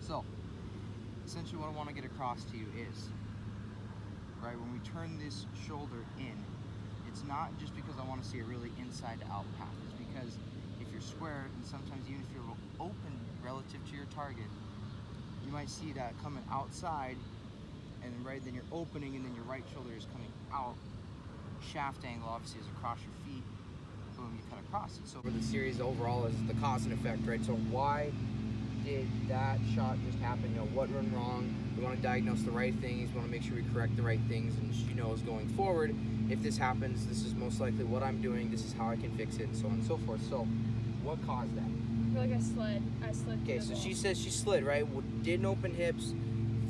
So, essentially what I want to get across to you is, right, when we turn this shoulder in, it's not just because I want to see a really inside-out path. It's because if you're square, and sometimes even if you're open relative to your target, you might see that coming outside, and then you're opening, and then your right shoulder is coming out. Shaft angle obviously is across your feet. Boom, you cut across it. So for the series overall is the cause and effect, right? So why did that shot just happen? You know, what went wrong? We want to diagnose the right things. We want to make sure we correct the right things, and she knows going forward, if this happens, this is most likely what I'm doing. This is how I can fix it, and so on and so forth. So, what caused that? I feel like I slid. Okay, so she says she slid, right? Didn't open hips,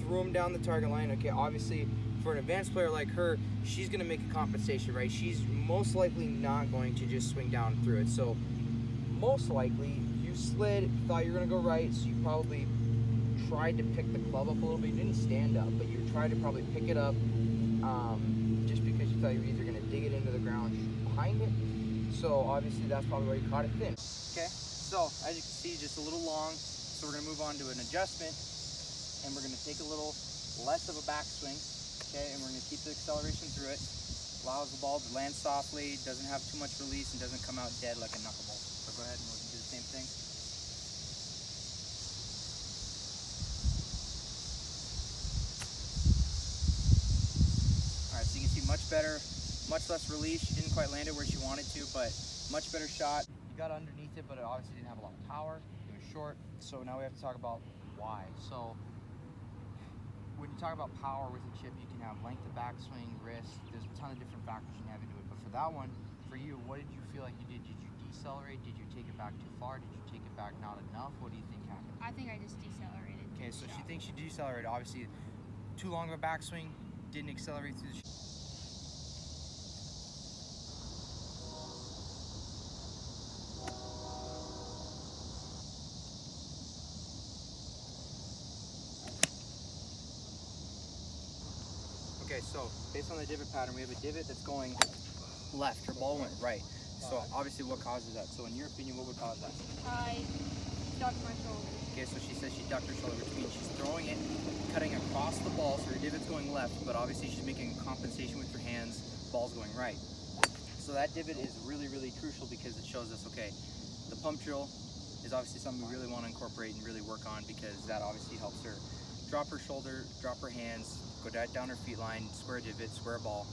threw him down the target line. Okay, obviously, for an advanced player like her, she's going to make a compensation, right? She's most likely not going to just swing down through it. So, most likely, you slid, thought you were going to go right, so you probably tried to pick the club up a little bit. You didn't stand up, but you tried to probably pick it up just because you thought you were either going to dig it into the ground behind it. So, obviously, that's probably why you caught it thin. Okay, so as you can see, just a little long. So, we're going to move on to an adjustment, and we're going to take a little less of a backswing. Okay, and we're going to keep the acceleration through it. Allows the ball to land softly, doesn't have too much release, and doesn't come out dead like a knuckleball. So go ahead and we'll do the same thing. Alright, so you can see much better, much less release. She didn't quite land it where she wanted to, but much better shot. You got underneath it, but it obviously didn't have a lot of power. It was short. So now we have to talk about why. So when you talk about power with a chip, you can have length of backswing, wrist. There's a ton of different factors you can have into it. But for that one, for you, what did you feel like you did? Did you decelerate? Did you take it back too far? Did you take it back not enough? What do you think happened? I think I just decelerated. Okay, so she thinks she decelerated. Obviously, too long of a backswing, didn't accelerate through the Okay, so based on the divot pattern, we have a divot that's going left. Her ball went right. So obviously, what causes that? So in your opinion, what would cause that? I ducked my shoulder. Okay, so she says she ducked her shoulder, which means she's throwing it, cutting across the ball, so her divot's going left, but obviously she's making compensation with her hands, ball's going right. So that divot is really, really crucial because it shows us, okay, the pump drill is obviously something we really want to incorporate and really work on because that obviously helps her drop her shoulder, drop her hands, go down her feet line, square divot, square ball,